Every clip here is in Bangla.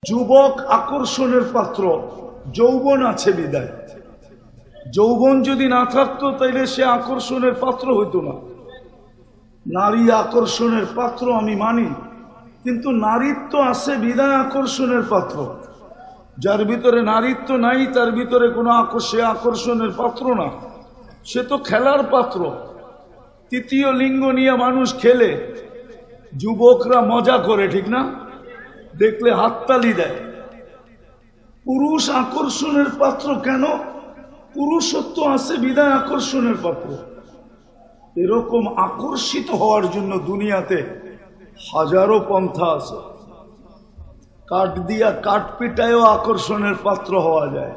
যুবক আকর্ষণের পাত্র, যৌবন আছে বিদায়। যৌবন যদি না থাকতো তাইলে সে আকর্ষণের পাত্র হইতো না। নারী আকর্ষণের পাত্র আমি মানি, কিন্তু নারীত্ব আছে বিদায় আকর্ষণের পাত্র। যার ভিতরে নারীত্ব নাই তার ভিতরে কোনো সে আকর্ষণের পাত্র না, সে তো খেলার পাত্র। তৃতীয় লিঙ্গ নিয়ে মানুষ খেলে, যুবকরা মজা করে, ঠিক না? দেখলে হাততালি দেয়। পুরুষ আকর্ষণের পাত্র কেন? পুরুষত্ব আছে বিদায় আকর্ষণের পাত্র। এরকম আকর্ষিত হওয়ার জন্য দুনিয়াতে হাজারো পন্থা আছে। কাঠ দিয়া কাঠ পিটায়ও আকর্ষণের পাত্র হওয়া যায়।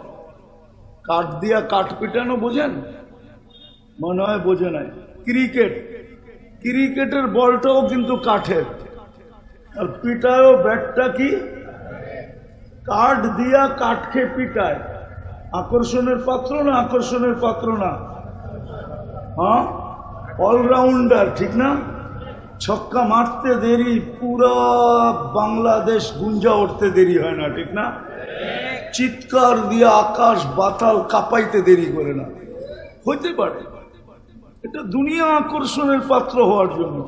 কাঠ দিয়া কাঠ পিটানো বোঝেন? মনে হয় বোঝে নাই। ক্রিকেটের বলটাও কিন্তু কাঠের, আর পিটায়ও ব্যাটটা কি কাঠ দিয়া কাঠকে পিটায়। আকর্ষণের পাত্র না? আকর্ষণের পাত্র না? হ্যাঁ, অলরাউন্ডার, ঠিক না? ছক্কা মারতে দেরি, পুরা বাংলাদেশ গুঞ্জা উঠতে দেরি হয় না, ঠিক না? চিৎকার দিয়ে আকাশ বাতাল কাঁপাইতে দেরি করে না। হইতে পারে এটা দুনিয়া আকর্ষণের পাত্র হওয়ার জন্য,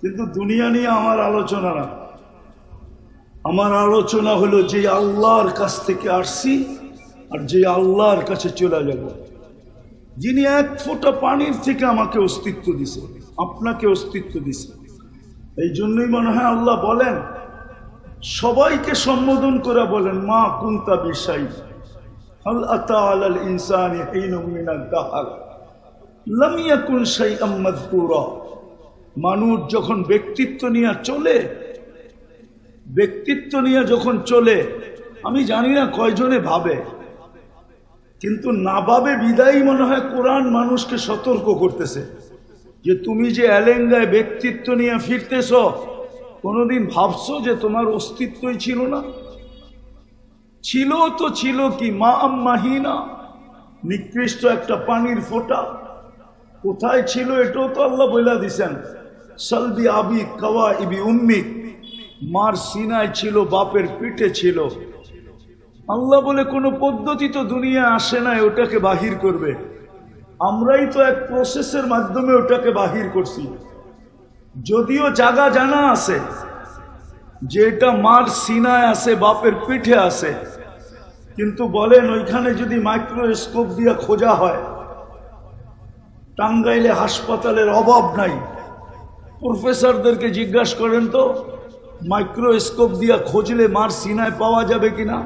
কিন্তু দুনিয়া নিয়ে আমার আলোচনা না। আমার আলোচনা হলো যে আল্লাহর কাছ থেকে আসছি আর যে আল্লাহর কাছে চলে যাব, যিনি এক ফোঁটা পানির থেকে আমাকে অস্তিত্ব দিছে, আপনাকে অস্তিত্ব দিছে। এই জন্যই মনে হয় আল্লাহ বলেন, সবাইকে সম্বোধন করে বলেন, মা কুনতা বিশাই হাল আতা আলাল ইনসানি হিনুম মিনাদ দাহর লাম ইয়াকুন শাইআম মাযকুরা। মানুষ যখন ব্যক্তিত্ব নিয়ে যখন চলে, আমি জানি না কয়জনে ভাবে, কিন্তু না ভাবে বিদায়ী মনে হয় কোরআন মানুষকে সতর্ক করতেছে যে তুমি যে এলেঙ্গায় ব্যক্তিত্ব নিয়ে ফিরতেছ, কোনোদিন ভাবছো যে তোমার অস্তিত্বই ছিল না? ছিল তো ছিল কি মা আম্মাহিনা, নিকৃষ্ট একটা পানির ফোঁটা। কোথায় ছিল এটাও তো আল্লাহ বইলা দিছেন, সালবি আবি কাওয়া ইবি উম্মিক, মার সিনায় ছিল, বাপের পিঠে ছিল। আল্লাহ বলে কোনো পদ্ধতি তো দুনিয়া আসে না ওটাকে বাহির করবে, আমরাই তো এক প্রসেসের মাধ্যমে ওটাকে বাহির করছি। যদিও জায়গা জানা আছে যে এটা মার সিনায় আছে, বাপের পিঠে আছে, কিন্তু বলেন ওইখানে যদি মাইক্রোস্কোপ দিয়ে খোঁজা হয়, টাঙ্গাইলে হাসপাতালের অভাব নাই, প্রফেসরদেরকে জিজ্ঞাসা করেন তো মাইক্রোস্কোপ দিয়ে খুঁজলে মার সিনায় পাওয়া যাবে কিনা?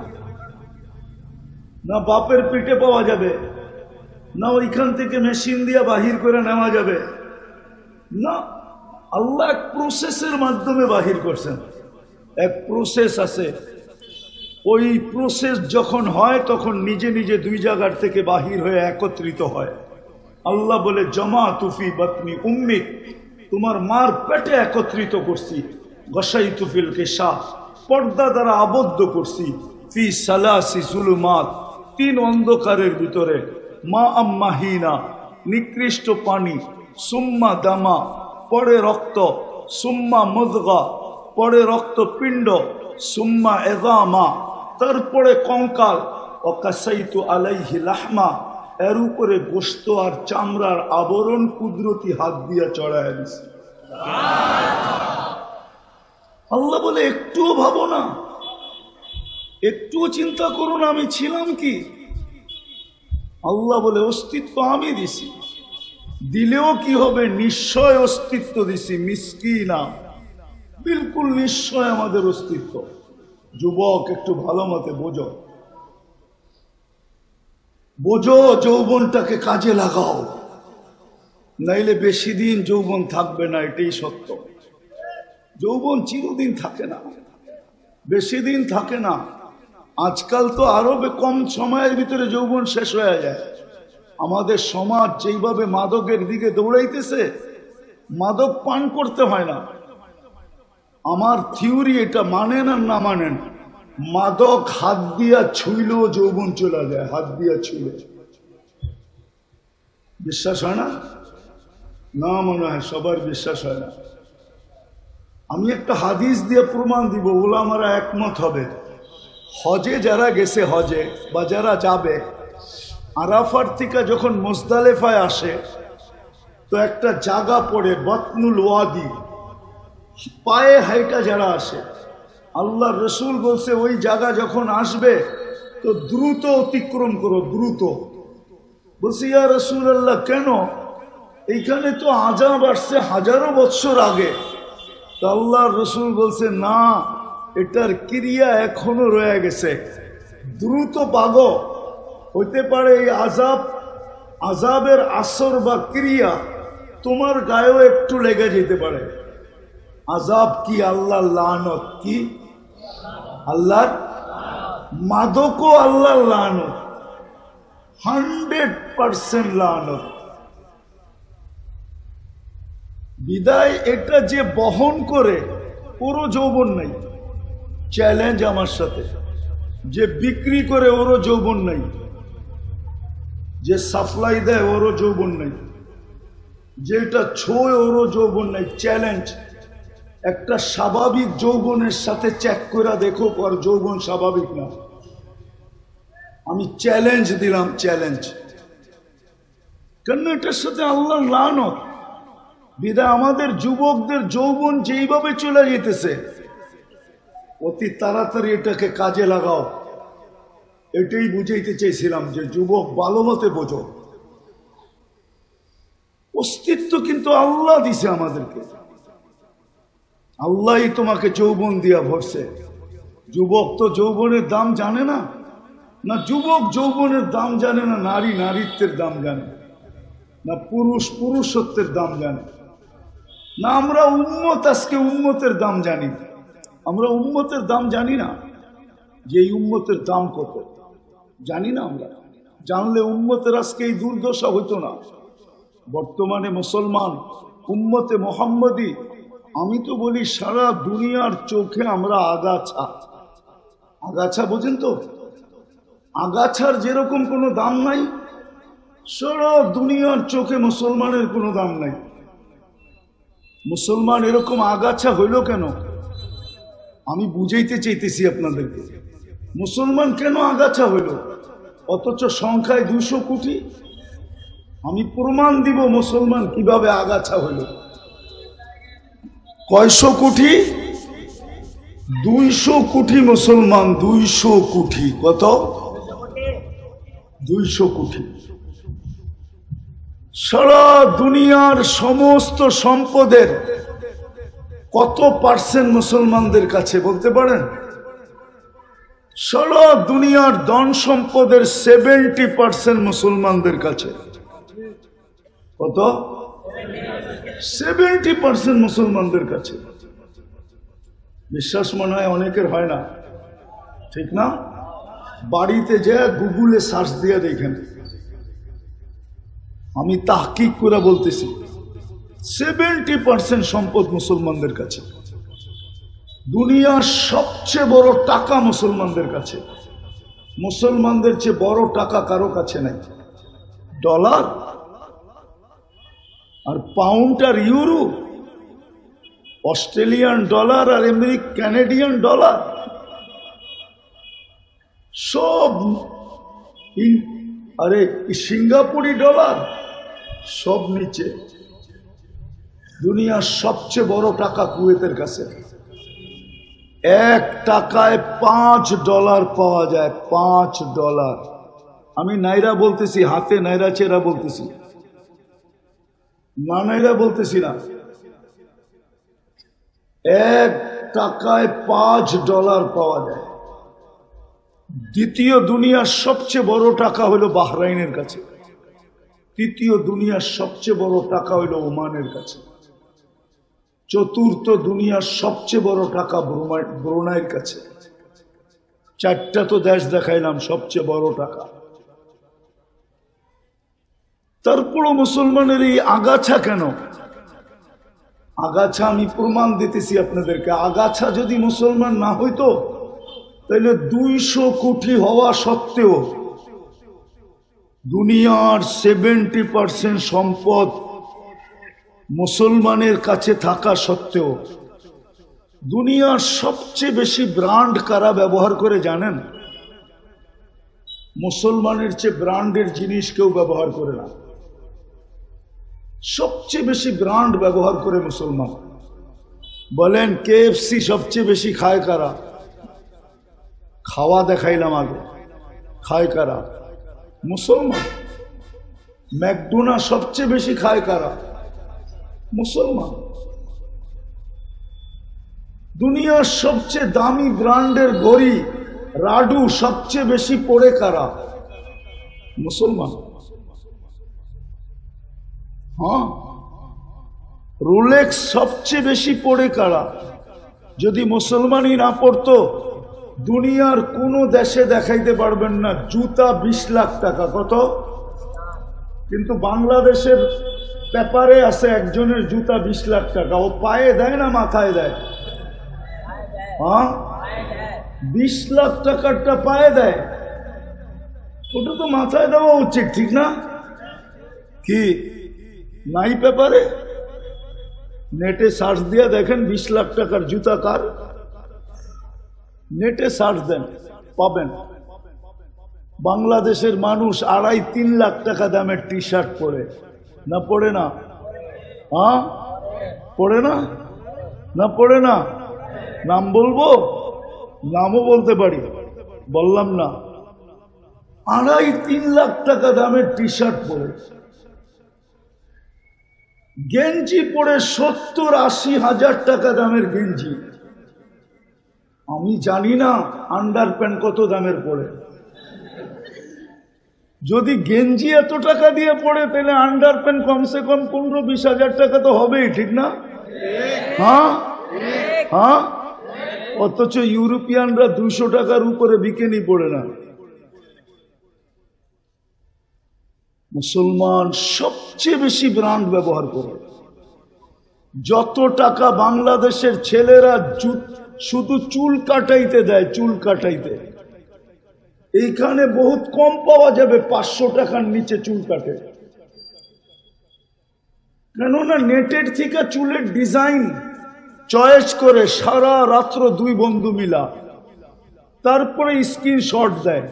না বাপের পিঠে পাওয়া যাবে, না ওইখান থেকে মেশিন দিয়ে বাহির করে নেওয়া যাবে না। আল্লাহ এক প্রসেসের মাধ্যমে বাহির করছেন। এক প্রসেস আছে, ওই প্রসেস যখন হয় তখন নিজে নিজে দুই জায়গার থেকে বাহির হয়ে একত্রিত হয়। আল্লাহ বলে জমা তুফি বাতনি উম্মিক, তোমার মার পেটে একত্রিত করছি। গসাই তুফিল কে শাহ, পর্দা দ্বারা আবদ্ধ করছি। ফি সালাসি জুলুমাত, 3 অন্ধকারের ভিতরে। মা আম্মাহিনা, নিকৃষ্ট পানি। সুম্মা দামা, পরে রক্ত। সুম্মা মুদগা, পরে রক্ত পিণ্ড। সুম্মা এদামা, তারপরে কঙ্কাল। ও কাসাইতু আলাইহি লাহমা, এর উপরে গোশত আর চামড়ার আবরণ কুদরতি হাত দিয়া চড়ায় দিছে। আল্লাহ বলে একটুও ভাবো না, একটুও চিন্তা করো না আমি ছিলাম কি? আল্লাহ বলে অস্তিত্ব আমি দিছি, দিলেও কি হবে, নিশ্চয় অস্তিত্ব দিছি। মিসকিনা, বিলকুল নিশ্চয় আমাদের অস্তিত্ব। যুবক একটু ভালো মতে বোঝো, যৌবনটাকে কাজে লাগাও, নাইলে বেশি দিন যৌবন থাকবে না। এটাই সত্য। যৌবন চিরদিন থাকে না, বেশি দিন থাকে না। আজকাল তো আরো কম সময়ের ভিতরে যৌবন শেষ হয়ে যায়। আমাদের সমাজ যেইভাবে মাদকের দিকে দৌড়াইতেছে, মাদক পান করতে হয় না। আমার থিওরি এটা, মানেন আর না মানেন, মাদক হাত দিয়া ছুইলেও যৌবন চলে যায়। হাত দিয়া ছুইলে বিশ্বাস হয় না? না, মনে হয় সবার বিশ্বাস হয় না। আমি একটা হাদিস দিয়ে প্রমাণ দিব, ওলামারা একমত হবে। হজে যারা গেছে, হজে বা যারা যাবে, আরাফার থেকে যখন মুজদালিফায় আসে তো একটা জায়গা পড়ে বাতনুল ওয়াদি, পায়ে হাইটা যারা আসে, আল্লাহ রসুল বলছে ওই জায়গা যখন আসবে তো দ্রুত অতিক্রম করো, দ্রুত। বলছি ইয়া রাসূলুল্লাহ কেন? এইখানে তো আযাব আসছে হাজারো বৎসর আগে। তো আল্লাহ রসুল বলছে না, এটার ক্রিয়া এখনো রয়ে গেছে, দ্রুত পাগো। হইতে পারে এই আযাবের আসর বা ক্রিয়া তোমার গায়েও একটু লেগে যেতে পারে। আযাব কি? আল্লাহর লানত। কি? আল্লাহর মাদকও আল্লাহর লানত, 100% লানত। বিদায় এটা যে বহন করে ওরও যৌবন নাই। চ্যালেঞ্জ আমার সাথে, যে বিক্রি করে ওরও যৌবন নাই, যে সাপ্লাই দেয় ওরও যৌবন নাই, যেটা ছোঁয় ওরও যৌবন নাই। চ্যালেঞ্জ, একটা স্বাভাবিক যৌবনের সাথে চেক করে দেখো আর যৌবন স্বাভাবিক না। আমি চ্যালেঞ্জ দিলাম, চ্যালেঞ্জ। কেন? এটার সাথে আল্লাহর লানত। বিধায় আমাদের যুবকদের যৌবন যেইভাবে চলে যেতেছে, অতি তাড়াতাড়ি এটাকে কাজে লাগাও। এটাই বুঝাইতে চাইছিলাম যে যুবক ভালো মতে বোঝো। অস্তিত্ব কিন্তু আল্লাহ দিছে আমাদেরকে, আল্লাহই তোমাকে যৌবন দিয়া ভরছে। যুবক তো যৌবনের দাম জানে না, না যুবক যৌবনের দাম জানে, না নারী নারীত্বের দাম জানে, না পুরুষ পুরুষত্বের দাম জানে, না আমরা উম্মত আজকে উম্মতের দাম জানি। আমরা উম্মতের দাম জানি না, যে এই উম্মতের দাম কত জানি না আমরা। জানলে উম্মতের আজকে এই দুর্দশা হইতো না। বর্তমানে মুসলমান উম্মতে মোহাম্মদী, আমি তো বলি সারা দুনিয়ার চোখে আমরা আগাছা। আগাছা বোঝেন তো? আগাছার যেরকম কোনো দাম নাই, সারা দুনিয়ার চোখে মুসলমানের কোনো দাম নাই। মুসলমান এরকম আগাছা হইল কেন? আমি বুঝাইতে চাইতেছি আপনাদেরকে, মুসলমান কেন আগাছা হইল, অথচ সংখ্যায় 200 কোটি। আমি প্রমাণ দিব মুসলমান কিভাবে আগাছা হইল। কয়শো কোটি? 200 কোটি মুসলমান, 200 কোটি। কত? 200 কোটি। সারা দুনিয়ার সমস্ত সম্পদের কত পার্সেন্ট মুসলমানদের কাছে বলতে পারেন? সারা দুনিয়ার ধন সম্পদের 70% মুসলমানদের কাছে। কত? 70% মুসলমানদের কাছে। বিশ্বাস মনে হয় অনেকের হয় না, ঠিক না? বাড়িতে যে গুগলে সার্চ দিয়ে দেখেন, আমি তাহকিক করে বলতেছি 70% সম্পদ মুসলমানদের কাছে। দুনিয়ার সবচেয়ে বড় টাকা মুসলমানদের কাছে। মুসলমানদের চেয়ে বড় টাকা কারো কাছে নাই। ডলার আর পাউন্ড আর ইউরো, অস্ট্রেলিয়ান ডলার আর কানাডিয়ান ডলার, সব আরে সিঙ্গাপুরি ডলার, সব নিচে। দুনিয়ার সবচেয়ে বড় টাকা কুয়েতের কাছে। 1 টাকায় $5 পাওয়া যায়। $5। আমি নাইরা বলতেছি, হাতে নাইরা চেরা বলতেছি, না নাইরা বলতেছি না। 1 টাকায় $5 পাওয়া যায়। দ্বিতীয় দুনিয়ার সবচেয়ে বড় টাকা হলো বাহরাইনের কাছে। তৃতীয় দুনিয়ার সবচেয়ে বড় টাকা হলো ওমানের কাছে। চতুর্থ দুনিয়ার সবচেয়ে বড় টাকা ব্রুনাইয়ের কাছে। 4টা তো দেশ দেখাইলাম, সবচেয়ে বড় টাকা। তারপরও মুসলমানের এই আগাছা কেন? আগাছা আমি প্রমাণ দিতেছি আপনাদেরকে। আগাছা যদি মুসলমান না হইতো তাহলে 200 কোটি হওয়া সত্ত্বেও, দুনিয়ার 70% সম্পদ মুসলমানের কাছে থাকা সত্ত্বেও দুনিয়ার সবচেয়ে বেশি ব্র্যান্ড কারা ব্যবহার করে জানেন? মুসলমানের চেয়ে ব্র্যান্ডের জিনিস কেউ ব্যবহার করে না। সবচেয়ে বেশি ব্র্যান্ড ব্যবহার করে মুসলমান। বলেন KFC সবচেয়ে বেশি খায় কারা? খাওয়া দেখাইলাম আগে, খায় কারা? মুসলমান। ম্যাকডোনা সবচেয়ে বেশি খায় কারা? মুসলমান। দুনিয়ার সবচেয়ে দামি ব্র্যান্ডের ঘড়ি রাডু সবচেয়ে বেশি পড়ে কারা? মুসলমান। হ্যাঁ, রোলেক্স সবচেয়ে বেশি পড়ে কারা? যদি মুসলমানই না পড়তো দুনিয়ার কোনো দেশে দেখাইতে পারবেন না জুতা 20 লাখ টাকা। কত? কিন্তু বাংলাদেশের পেপারে আছে একজনের জুতা 20 লাখ টাকা। ও পায়ে দেয় না মাথায় দেয়? হ্যাঁ, 20 লাখ টাকারটা পায়ে দেয়। ওটা তো মাথায় দেওয়া উচিত, ঠিক না? কি নাই পেপারে? নেটে সার্চ দিয়ে দেখেন 20 লাখ টাকার জুতা কার। নেটে সার্চ দেন, পাবেন। বাংলাদেশের মানুষ 2.5-3 লাখ টাকা দামের টি শার্ট পরে না? পড়ে না? হ্যাঁ, পড়ে না? না পড়ে না? নাম বলবো? নামও বলতে পারি, বললাম না। 2.5-3 লাখ টাকা দামের টি শার্ট পরে, গেঞ্জি পরে 70-80 হাজার টাকা দামের গেঞ্জি। আমি জানি না আন্ডার প্যান্ট কত দামের পড়ে। যদি গেঞ্জি এত টাকা দিয়ে পড়ে তাহলে আন্ডার প্যান্ট কমসে কম 15-20 হাজার টাকা তো হবেই, ঠিক না? হ্যাঁ হ্যাঁ, অথচ ইউরোপিয়ানরা 200 টাকার উপরে বিকেনি পড়ে না। মুসলমান সবচেয়ে বেশি ব্র্যান্ড ব্যবহার করে। যত টাকা বাংলাদেশের ছেলেরা শুধু চুল কাটাইতে দেয়, চুল কাটাইতে, এইখানে বহুত কম পাওয়া যাবে 500 টাকার নিচে চুল কাটে। কেননা নেটের থেকে চুলের ডিজাইন চয়েস করে সারা রাত্র 2 বন্ধু মিলা, তারপরে স্ক্রিনশট দেয়,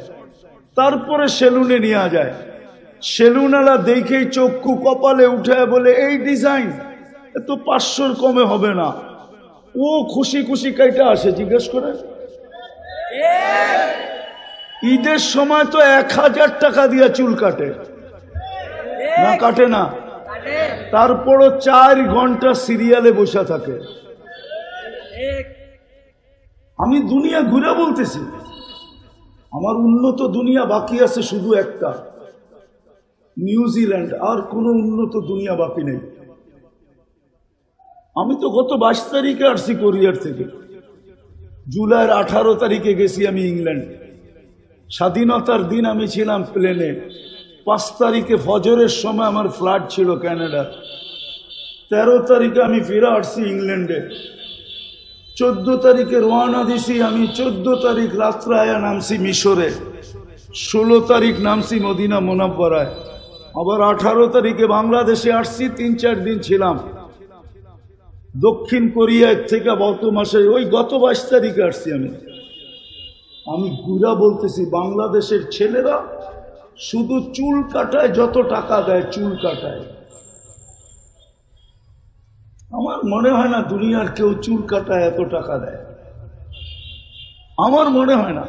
তারপরে সেলুনে নিয়ে যায়। সেলুনওয়ালা দেখেই চক্ষু কপালে উঠে বলে এই ডিজাইন এত 500-র কমে হবে না। ও খুশি খুশি কাইটা আসে। জিজ্ঞেস করে ঈদের সময় তো 1000 টাকা দিয়ে চুল কাটে না? কাটে না? তারপরও 4 ঘন্টা সিরিয়ালে বসে থাকে। আমি দুনিয়া ঘুরে বলতেছি, আমার উন্নত দুনিয়া বাকি আছে শুধু একটা, নিউজিল্যান্ড। আর কোনো উন্নত দুনিয়া বাকি নেই। আমি তো গত 22 তারিখে আসছি কোরিয়ার থেকে। জুলাইয়ের 18 তারিখে গেছি আমি ইংল্যান্ড। স্বাধীনতার দিন আমি ছিলাম প্লেনে। 5 তারিখে ফজরের সময় আমার ফ্লাইট ছিল কানাডা। 13 তারিখে আমি ফিরে আসছি ইংল্যান্ডে। 14 তারিখে রওনা দিছি আমি। 14 তারিখ রাত্রে আয়া নামছি মিশরে। 16 তারিখ নামছি মদিনা মুনাব্বারায়। আবার 18 তারিখে বাংলাদেশে আসছি। 3-4 দিন ছিলাম। দক্ষিণ কোরিয়ার থেকে গত মাসে ওই গত 22 তারিখে আসছি আমি। আমি ঘুরা বলতেছি, বাংলাদেশের ছেলেরা শুধু চুল কাটায় যত টাকা দেয়, চুল কাটায়। আমার মনে হয় না দুনিয়ার কেউ চুল কাটায় এত টাকা দেয়। আমার মনে হয় না।